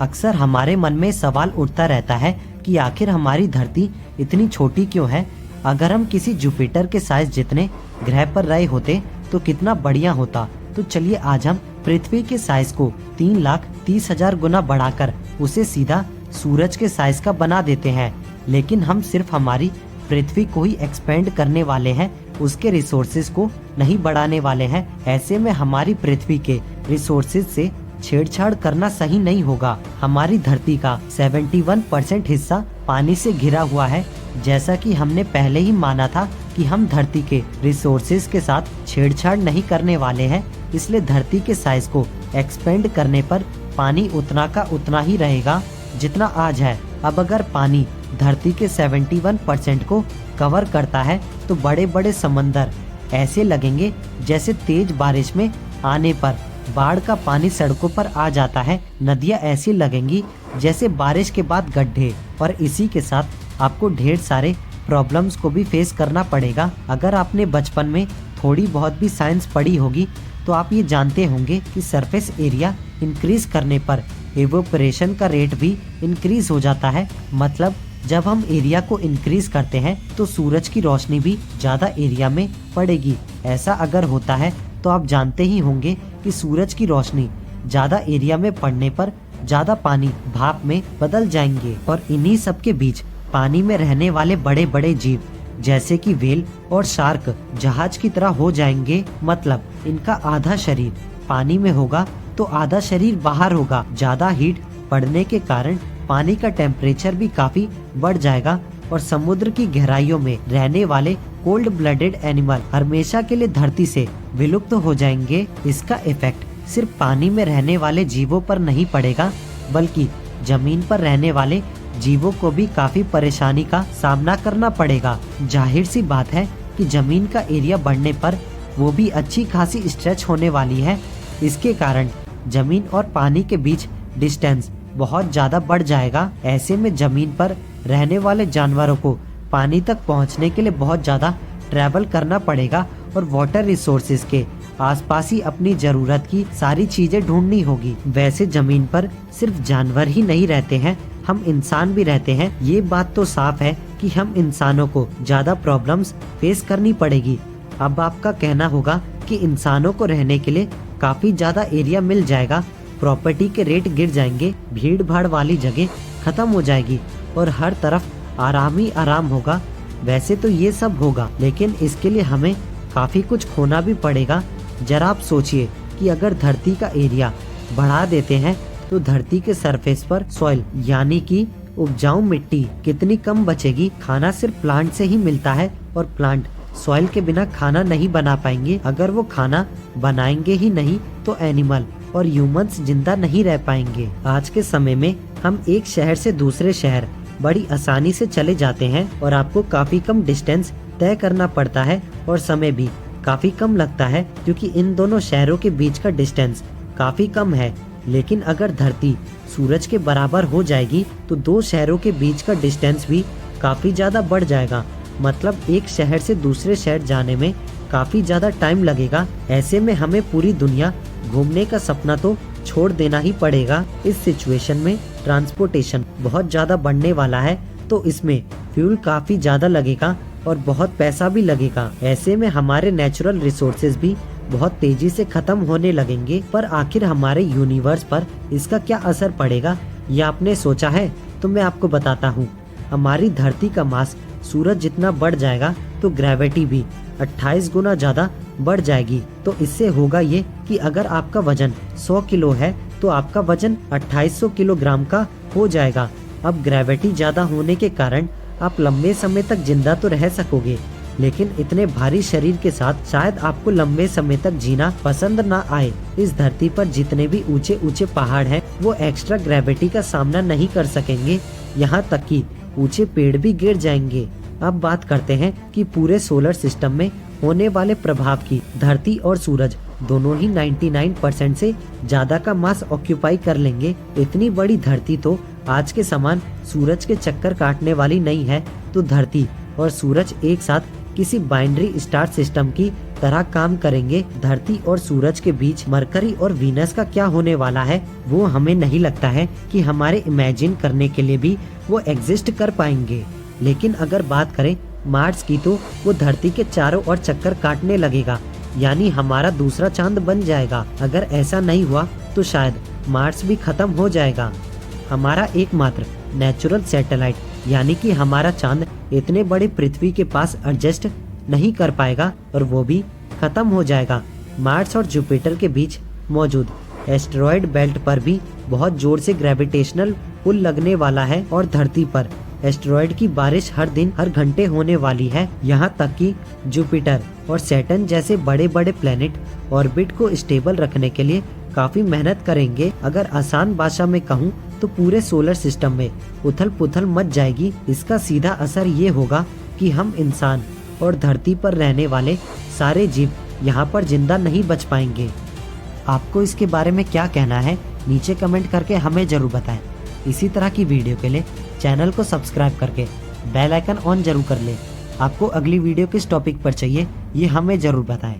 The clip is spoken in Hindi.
अक्सर हमारे मन में सवाल उठता रहता है कि आखिर हमारी धरती इतनी छोटी क्यों है। अगर हम किसी जुपिटर के साइज जितने ग्रह पर रहे होते तो कितना बढ़िया होता। तो चलिए आज हम पृथ्वी के साइज को 3,30,000 गुना बढ़ाकर उसे सीधा सूरज के साइज का बना देते हैं। लेकिन हम सिर्फ हमारी पृथ्वी को ही एक्सपेंड करने वाले हैं, उसके रिसोर्सेज को नहीं बढ़ाने वाले हैं। ऐसे में हमारी पृथ्वी के रिसोर्सेज से छेड़छाड़ करना सही नहीं होगा। हमारी धरती का 71% हिस्सा पानी से घिरा हुआ है। जैसा कि हमने पहले ही माना था कि हम धरती के रिसोर्सेज के साथ छेड़छाड़ नहीं करने वाले हैं, इसलिए धरती के साइज को एक्सपेंड करने पर पानी उतना का उतना ही रहेगा जितना आज है। अब अगर पानी धरती के 71% को कवर करता है तो बड़े बड़े समंदर ऐसे लगेंगे जैसे तेज बारिश में आने पर बाढ़ का पानी सड़कों पर आ जाता है। नदियां ऐसी लगेंगी जैसे बारिश के बाद गड्ढे। और इसी के साथ आपको ढेर सारे प्रॉब्लम्स को भी फेस करना पड़ेगा। अगर आपने बचपन में थोड़ी बहुत भी साइंस पढ़ी होगी तो आप ये जानते होंगे कि सरफेस एरिया इंक्रीज करने पर इवोपरेशन का रेट भी इंक्रीज हो जाता है। मतलब जब हम एरिया को इंक्रीज करते हैं तो सूरज की रोशनी भी ज्यादा एरिया में पड़ेगी। ऐसा अगर होता है तो आप जानते ही होंगे कि सूरज की रोशनी ज्यादा एरिया में पड़ने पर ज्यादा पानी भाप में बदल जाएंगे। और इन्हीं सब के बीच पानी में रहने वाले बड़े बड़े जीव जैसे कि व्हेल और शार्क जहाज की तरह हो जाएंगे। मतलब इनका आधा शरीर पानी में होगा तो आधा शरीर बाहर होगा। ज्यादा हीट पड़ने के कारण पानी का टेम्परेचर भी काफी बढ़ जाएगा और समुद्र की गहराइयों में रहने वाले कोल्ड ब्लडेड एनिमल हमेशा के लिए धरती से विलुप्त हो जाएंगे। इसका इफेक्ट सिर्फ पानी में रहने वाले जीवों पर नहीं पड़ेगा बल्कि जमीन पर रहने वाले जीवों को भी काफी परेशानी का सामना करना पड़ेगा। जाहिर सी बात है कि जमीन का एरिया बढ़ने पर वो भी अच्छी खासी स्ट्रेच होने वाली है। इसके कारण जमीन और पानी के बीच डिस्टेंस बहुत ज्यादा बढ़ जाएगा। ऐसे में जमीन पर रहने वाले जानवरों को पानी तक पहुंचने के लिए बहुत ज्यादा ट्रैवल करना पड़ेगा और वाटर रिसोर्सेज के आसपास ही अपनी जरूरत की सारी चीजें ढूंढनी होगी। वैसे जमीन पर सिर्फ जानवर ही नहीं रहते हैं, हम इंसान भी रहते हैं। ये बात तो साफ है कि हम इंसानों को ज्यादा प्रॉब्लम्स फेस करनी पड़ेगी। अब आपका कहना होगा कि इंसानों को रहने के लिए काफी ज्यादा एरिया मिल जाएगा, प्रॉपर्टी के रेट गिर जाएंगे, भीड़ भाड़ वाली जगह खत्म हो जाएगी और हर तरफ आराम ही आराम होगा। वैसे तो ये सब होगा लेकिन इसके लिए हमें काफी कुछ खोना भी पड़ेगा। जरा आप सोचिए कि अगर धरती का एरिया बढ़ा देते हैं तो धरती के सरफेस पर सॉइल यानी कि उपजाऊ मिट्टी कितनी कम बचेगी। खाना सिर्फ प्लांट से ही मिलता है और प्लांट सॉइल के बिना खाना नहीं बना पाएंगे। अगर वो खाना बनाएंगे ही नहीं तो एनिमल और ह्यूमंस जिंदा नहीं रह पाएंगे। आज के समय में हम एक शहर से दूसरे शहर बड़ी आसानी से चले जाते हैं और आपको काफी कम डिस्टेंस तय करना पड़ता है और समय भी काफी कम लगता है क्योंकि इन दोनों शहरों के बीच का डिस्टेंस काफी कम है। लेकिन अगर धरती सूरज के बराबर हो जाएगी तो दो शहरों के बीच का डिस्टेंस भी काफी ज्यादा बढ़ जाएगा। मतलब एक शहर से दूसरे शहर जाने में काफी ज्यादा टाइम लगेगा। ऐसे में हमें पूरी दुनिया घूमने का सपना तो छोड़ देना ही पड़ेगा। इस सिचुएशन में ट्रांसपोर्टेशन बहुत ज्यादा बढ़ने वाला है तो इसमें फ्यूल काफी ज्यादा लगेगा और बहुत पैसा भी लगेगा। ऐसे में हमारे नेचुरल रिसोर्सेज भी बहुत तेजी से खत्म होने लगेंगे। पर आखिर हमारे यूनिवर्स पर इसका क्या असर पड़ेगा ये आपने सोचा है? तो मैं आपको बताता हूँ। हमारी धरती का मास सूरज जितना बढ़ जाएगा तो ग्रेविटी भी 28 गुना ज्यादा बढ़ जाएगी। तो इससे होगा ये कि अगर आपका वजन 100 किलो है तो आपका वजन 2800 किलोग्राम का हो जाएगा। अब ग्रेविटी ज्यादा होने के कारण आप लंबे समय तक जिंदा तो रह सकोगे लेकिन इतने भारी शरीर के साथ शायद आपको लंबे समय तक जीना पसंद ना आए। इस धरती पर जितने भी ऊंचे ऊंचे पहाड़ हैं वो एक्स्ट्रा ग्रेविटी का सामना नहीं कर सकेंगे, यहाँ तक कि ऊंचे पेड़ भी गिर जाएंगे। अब बात करते हैं कि पूरे सोलर सिस्टम में होने वाले प्रभाव की। धरती और सूरज दोनों ही 99% से ज्यादा का मास ऑक्यूपाई कर लेंगे। इतनी बड़ी धरती तो आज के समान सूरज के चक्कर काटने वाली नहीं है। तो धरती और सूरज एक साथ किसी बाइनरी स्टार सिस्टम की तरह काम करेंगे, धरती और सूरज के बीच मरकरी और वीनस का क्या होने वाला है वो हमें नहीं लगता है कि हमारे इमेजिन करने के लिए भी वो एग्जिस्ट कर पाएंगे। लेकिन अगर बात करें मार्स की तो वो धरती के चारों ओर चक्कर काटने लगेगा, यानी हमारा दूसरा चांद बन जाएगा। अगर ऐसा नहीं हुआ तो शायद मार्स भी खत्म हो जाएगा। हमारा एकमात्र नेचुरल सैटेलाइट यानी कि हमारा चांद इतने बड़े पृथ्वी के पास एडजस्ट नहीं कर पाएगा और वो भी खत्म हो जाएगा। मार्स और जुपिटर के बीच मौजूद एस्टेरॉयड बेल्ट पर भी बहुत जोर से ग्रेविटेशनल पुल लगने वाला है और धरती पर एस्टेरॉयड की बारिश हर दिन हर घंटे होने वाली है। यहाँ तक कि जुपिटर और सैटर्न जैसे बड़े बड़े प्लेनेट ऑर्बिट को स्टेबल रखने के लिए काफी मेहनत करेंगे। अगर आसान भाषा में कहूँ तो पूरे सोलर सिस्टम में उथल पुथल मच जाएगी। इसका सीधा असर ये होगा कि हम इंसान और धरती पर रहने वाले सारे जीव यहाँ पर जिंदा नहीं बच पाएंगे। आपको इसके बारे में क्या कहना है नीचे कमेंट करके हमें जरूर बताएं। इसी तरह की वीडियो के लिए चैनल को सब्सक्राइब करके बेल आइकन ऑन जरूर कर लें। आपको अगली वीडियो किस टॉपिक पर चाहिए ये हमें जरूर बताएं।